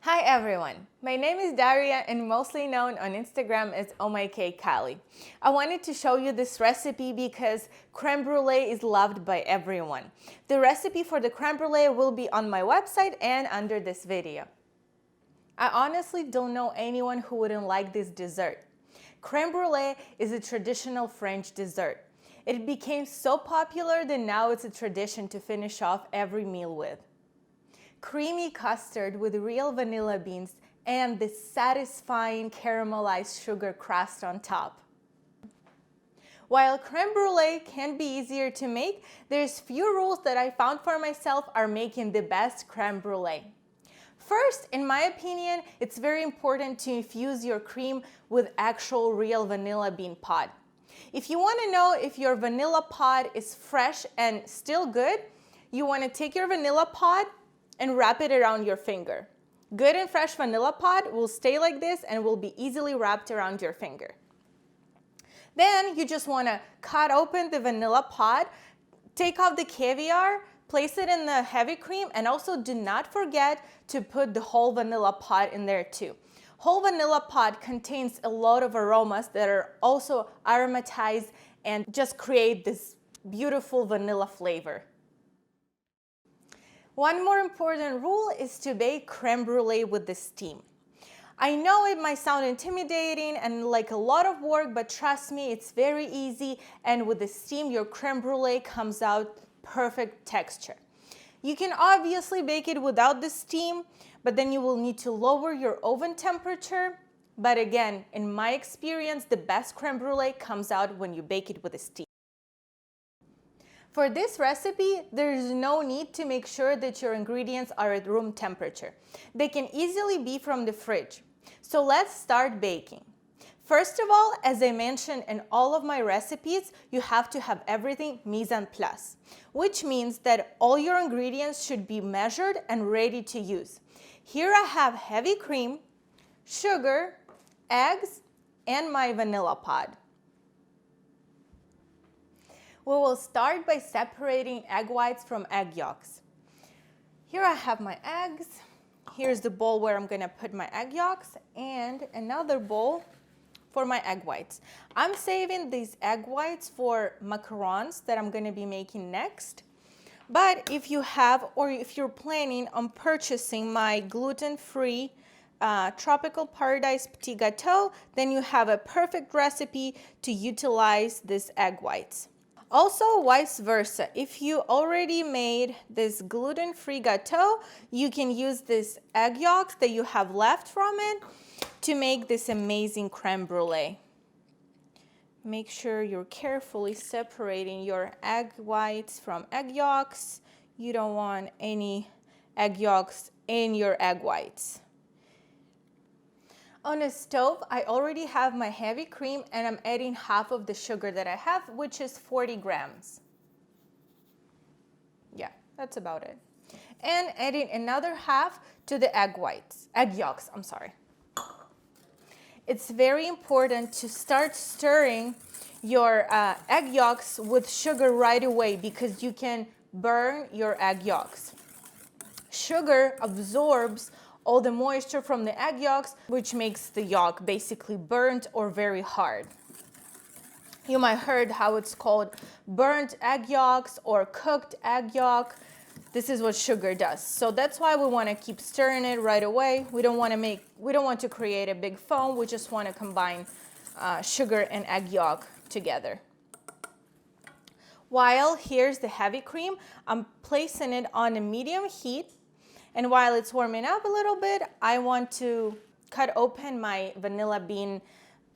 Hi everyone, my name is Daria and mostly known on Instagram as OhMyCakeCali. I wanted to show you this recipe because creme brulee is loved by everyone. The recipe for the creme brulee will be on my website and under this video. I honestly don't know anyone who wouldn't like this dessert. Creme brulee is a traditional French dessert. It became so popular that now it's a tradition to finish off every meal with. Creamy custard with real vanilla beans and this satisfying caramelized sugar crust on top. While creme brulee can be easier to make, there's few rules that I found for myself are making the best creme brulee. First, in my opinion, it's very important to infuse your cream with actual real vanilla bean pod. If you want to know if your vanilla pod is fresh and still good, you want to take your vanilla pod and wrap it around your finger. Good and fresh vanilla pod will stay like this and will be easily wrapped around your finger. Then you just want to cut open the vanilla pod, take off the caviar, place it in the heavy cream, and also do not forget to put the whole vanilla pod in there too. Whole vanilla pod contains a lot of aromas that are also aromatized and just create this beautiful vanilla flavor. One more important rule is to bake creme brulee with the steam. I know it might sound intimidating and like a lot of work, but trust me, it's very easy, and with the steam, your creme brulee comes out perfect texture. You can obviously bake it without the steam, but then you will need to lower your oven temperature. But again, in my experience, the best creme brulee comes out when you bake it with the steam. For this recipe, there is no need to make sure that your ingredients are at room temperature. They can easily be from the fridge. So let's start baking. First of all, as I mentioned in all of my recipes, you have to have everything mise en place, which means that all your ingredients should be measured and ready to use. Here I have heavy cream, sugar, eggs, and my vanilla pod. We will start by separating egg whites from egg yolks. Here I have my eggs. Here's the bowl where I'm gonna put my egg yolks and another bowl for my egg whites. I'm saving these egg whites for macarons that I'm gonna be making next. But if you have, or if you're planning on purchasing my gluten-free Tropical Paradise Petit Gâteau, then you have a perfect recipe to utilize these egg whites. Also, vice versa, if you already made this gluten-free gâteau, you can use this egg yolks that you have left from it to make this amazing creme brulee. Make sure you're carefully separating your egg whites from egg yolks. You don't want any egg yolks in your egg whites. On a stove, I already have my heavy cream and I'm adding half of the sugar that I have, which is 40 grams. Yeah, that's about it. And adding another half to the egg yolks, I'm sorry. It's very important to start stirring your egg yolks with sugar right away because you can burn your egg yolks. Sugar absorbs all the moisture from the egg yolks, which makes the yolk basically burnt or very hard. You might have heard how it's called burnt egg yolks or cooked egg yolk. This is what sugar does. So that's why we want to keep stirring it right away. We don't want to create a big foam. We just want to combine sugar and egg yolk together. While here's the heavy cream, I'm placing it on a medium heat. And while it's warming up a little bit, I want to cut open my vanilla bean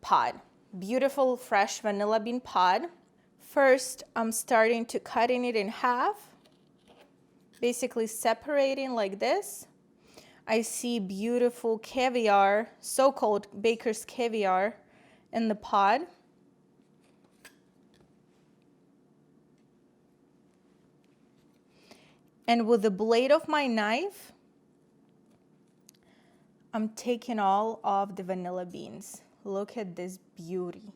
pod. Beautiful fresh vanilla bean pod. First, I'm starting to cutting it in half, basically separating like this. I see beautiful caviar, so-called baker's caviar in the pod. And with the blade of my knife, I'm taking all of the vanilla beans. Look at this beauty.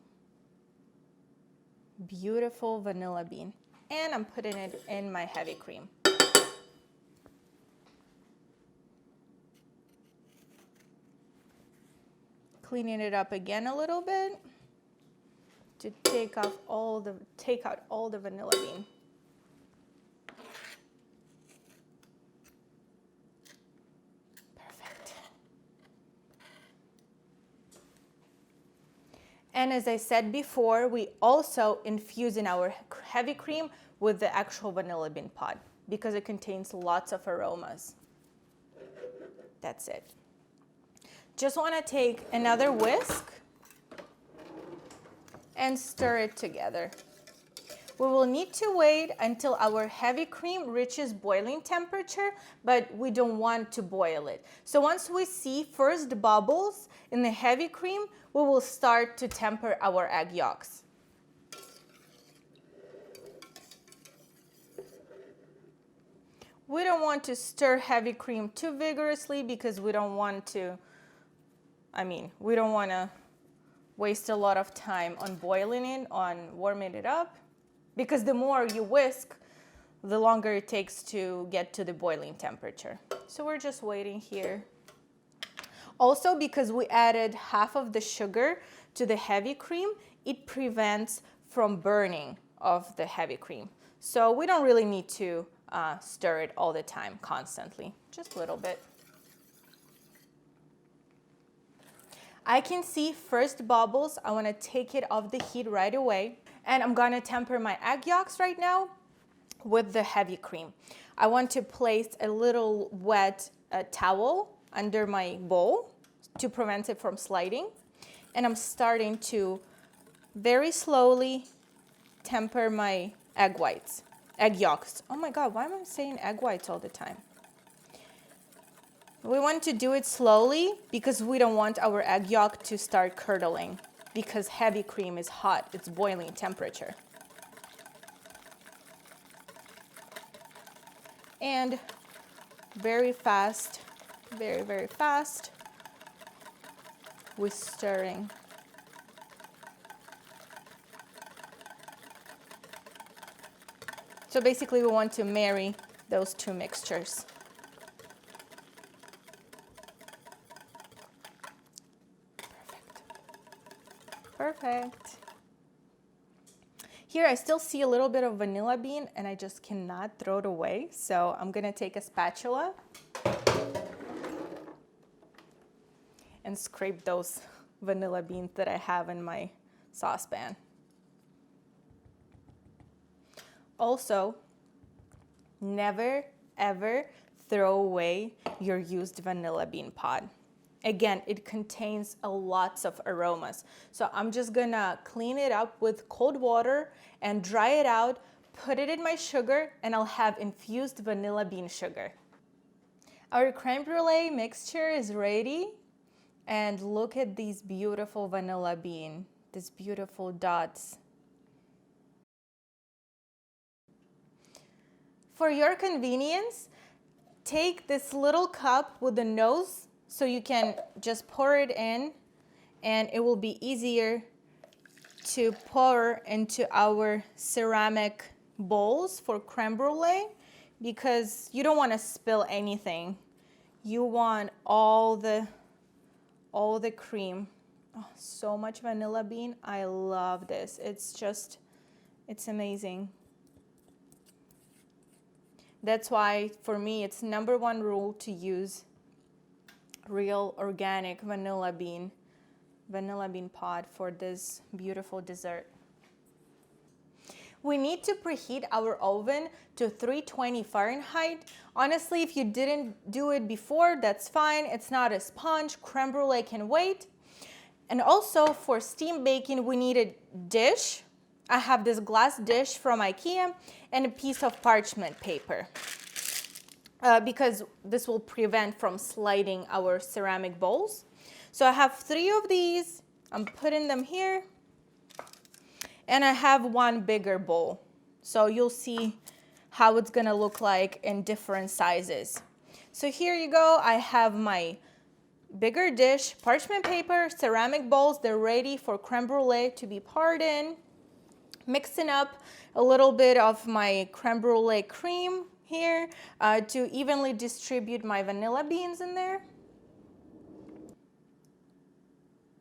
Beautiful vanilla bean. And I'm putting it in my heavy cream. cleaning it up again a little bit to take out all the vanilla bean. Perfect. And as I said before, we also infuse in our heavy cream with the actual vanilla bean pod because it contains lots of aromas. That's it. Just want to take another whisk and stir it together. We will need to wait until our heavy cream reaches boiling temperature, but we don't want to boil it. So once we see first bubbles in the heavy cream, we will start to temper our egg yolks. We don't want to stir heavy cream too vigorously because we don't want to waste a lot of time on boiling it, on warming it up, because the more you whisk, the longer it takes to get to the boiling temperature. So we're just waiting here. Also, because we added half of the sugar to the heavy cream, it prevents from burning of the heavy cream. So we don't really need to stir it all the time, constantly, just a little bit. I can see first bubbles. I want to take it off the heat right away. And I'm going to temper my egg yolks right now with the heavy cream. I want to place a little wet towel under my bowl to prevent it from sliding. And I'm starting to very slowly temper my egg yolks. Oh my God, why am I saying egg whites all the time? We want to do it slowly because we don't want our egg yolk to start curdling because heavy cream is hot, it's boiling temperature. And very fast, very, very fast, we're stirring. So basically we want to marry those two mixtures. Perfect. Here I still see a little bit of vanilla bean and I just cannot throw it away. So I'm gonna take a spatula and scrape those vanilla beans that I have in my saucepan. Also, never ever throw away your used vanilla bean pod. Again, it contains lots of aromas. So I'm just gonna clean it up with cold water and dry it out, put it in my sugar, and I'll have infused vanilla bean sugar. Our crème brûlée mixture is ready. And look at these beautiful vanilla bean, these beautiful dots. For your convenience, take this little cup with the nose so you can just pour it in and it will be easier to pour into our ceramic bowls for crème brûlée because you don't want to spill anything. You want all the cream. Oh, so much vanilla bean. I love this. It's amazing. That's why for me it's #1 rule to use real organic vanilla bean pod for this beautiful dessert. We need to preheat our oven to 320 Fahrenheit. Honestly, if you didn't do it before, that's fine. It's not a sponge. Crème brûlée can wait. And also for steam baking, we need a dish. I have this glass dish from IKEA and a piece of parchment paper. Because this will prevent from sliding our ceramic bowls. So I have 3 of these. I'm putting them here. And I have 1 bigger bowl. So you'll see how it's gonna look like in different sizes. So here you go. I have my bigger dish, parchment paper, ceramic bowls. They're ready for crème brûlée to be poured in. Mixing up a little bit of my crème brûlée cream here to evenly distribute my vanilla beans in there.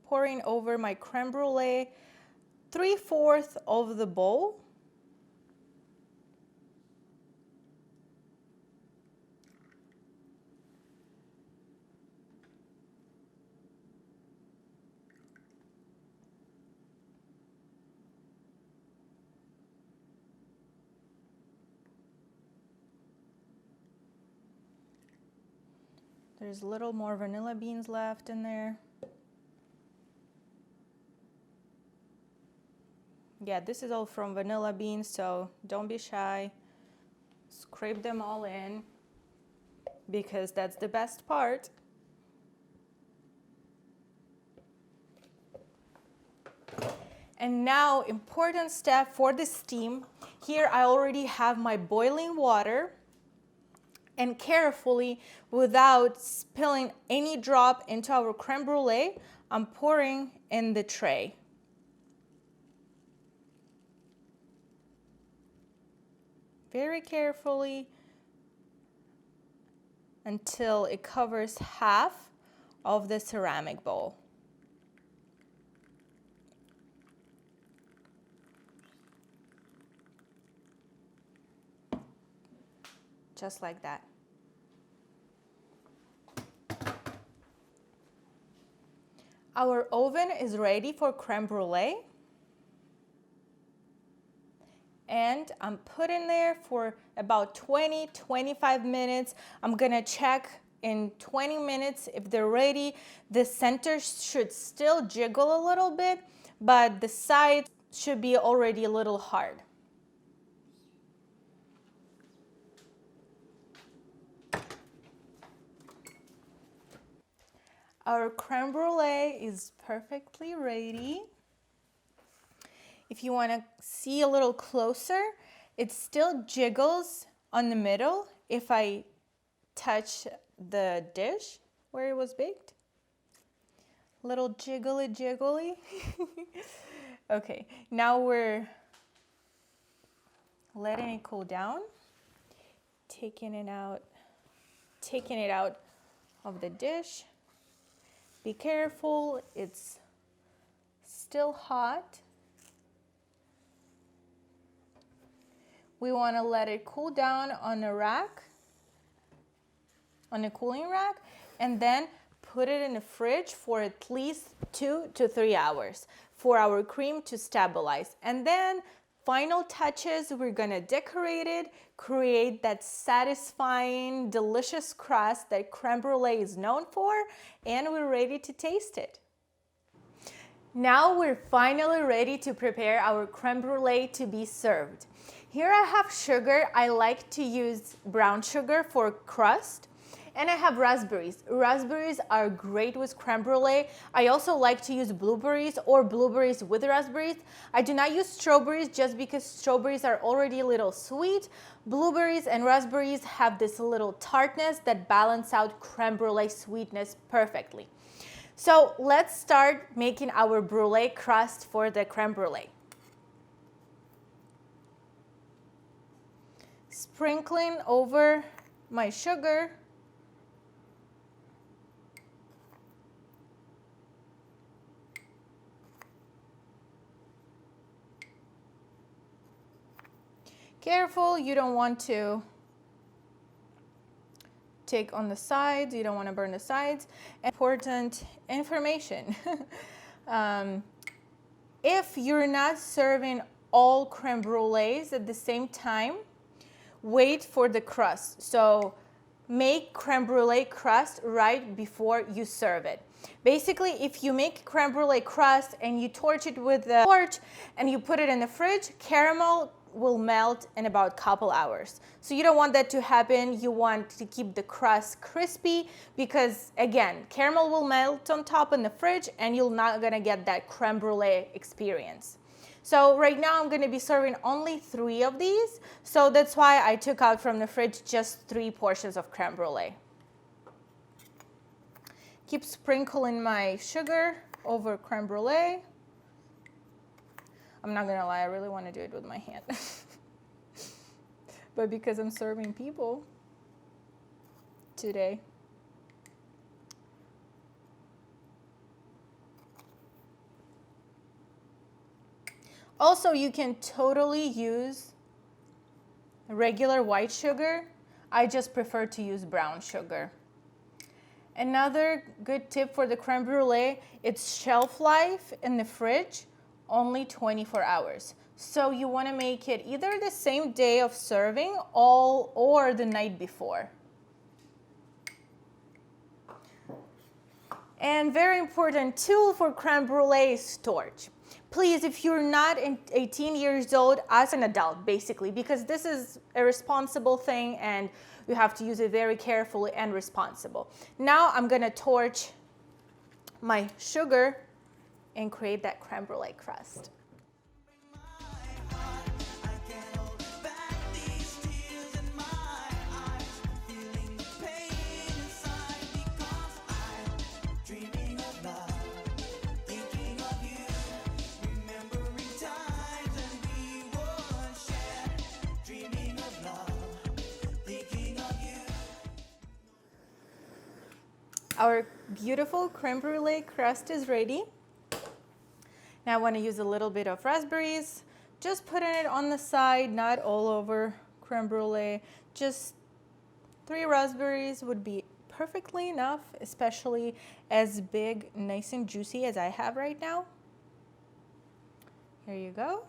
pouring over my creme brulee, 3/4 of the bowl. There's a little more vanilla beans left in there. Yeah, this is all from vanilla beans, so don't be shy. Scrape them all in because that's the best part. And now, important step for the steam. Here I already have my boiling water, and carefully, without spilling any drop into our creme brulee, I'm pouring in the tray. Very carefully until it covers half of the ceramic bowl. Just like that. Our oven is ready for creme brulee. And I'm putting there for about 20-25 minutes. I'm gonna check in 20 minutes if they're ready. The center should still jiggle a little bit, but the sides should be already a little hard. Our creme brulee is perfectly ready. If you want to see a little closer, it still jiggles on the middle if I touch the dish where it was baked. Little jiggly jiggly. Okay, now we're letting it cool down, taking it out of the dish. Be careful, it's still hot. We want to let it cool down on a rack, on a cooling rack, and then put it in the fridge for at least 2 to 3 hours for our cream to stabilize. And then final touches, we're gonna decorate it, create that satisfying, delicious crust that creme brulee is known for, and we're ready to taste it. Now we're finally ready to prepare our creme brulee to be served. Here I have sugar. I like to use brown sugar for crust. And I have raspberries. Raspberries are great with creme brulee. I also like to use blueberries or blueberries with raspberries. I do not use strawberries just because strawberries are already a little sweet. Blueberries and raspberries have this little tartness that balance out creme brulee sweetness perfectly. So let's start making our brulee crust for the creme brulee. Sprinkling over my sugar. Careful, you don't want to take on the sides, you don't want to burn the sides. Important information. If you're not serving all creme brulees at the same time, wait for the crust. So make creme brulee crust right before you serve it. Basically, if you make creme brulee crust and you torch it with a torch and you put it in the fridge, caramel will melt in about a couple hours. So you don't want that to happen. You want to keep the crust crispy because, again, caramel will melt on top in the fridge and you're not gonna get that creme brulee experience. So right now I'm gonna be serving only 3 of these. So that's why I took out from the fridge just 3 portions of creme brulee. Keep sprinkling my sugar over creme brulee. I'm not gonna lie, I really wanna do it with my hand. But because I'm serving people today. Also, you can totally use regular white sugar. I just prefer to use brown sugar. Another good tip for the creme brulee, its shelf life in the fridge, only 24 hours. So you want to make it either the same day of serving or the night before. And very important tool for creme brulee is storage. Please, if you're not 18 years old, as an adult, basically, because this is a responsible thing and you have to use it very carefully and responsible. Now I'm gonna torch my sugar and create that creme brulee crust. Our beautiful creme brulee crust is ready. Now I want to use a little bit of raspberries, just putting it on the side, not all over creme brulee. Just 3 raspberries would be perfectly enough, especially as big, nice and juicy as I have right now. Here you go.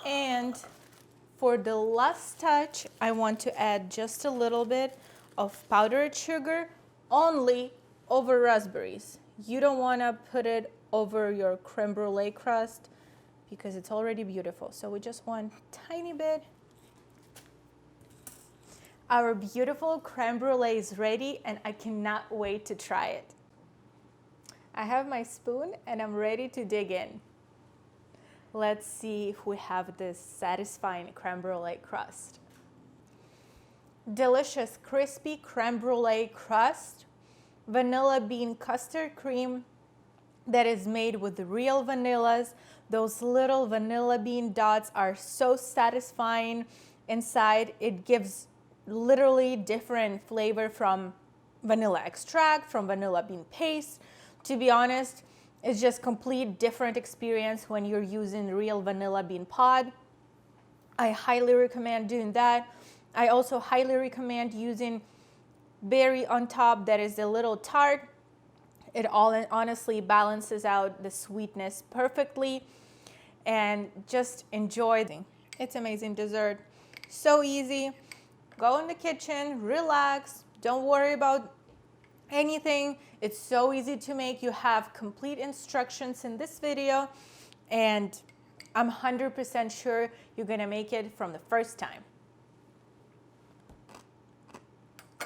And for the last touch, I want to add just a little bit of powdered sugar only over raspberries. You don't want to put it over your creme brulee crust because it's already beautiful. So we just want a tiny bit. Our beautiful creme brulee is ready and I cannot wait to try it. I have my spoon and I'm ready to dig in. Let's see if we have this satisfying creme brulee crust. Delicious crispy creme brulee crust, vanilla bean custard cream that is made with real vanillas. Those little vanilla bean dots are so satisfying inside. It gives literally different flavor from vanilla extract, from vanilla bean paste. To be honest, it's just complete different experience when you're using real vanilla bean pod. I highly recommend doing that. I also highly recommend using berry on top that is a little tart. It all honestly balances out the sweetness perfectly and just enjoy it. It's amazing dessert. So easy. Go in the kitchen, relax, don't worry about anything. It's so easy to make. You have complete instructions in this video and I'm 100% sure you're gonna make it from the first time.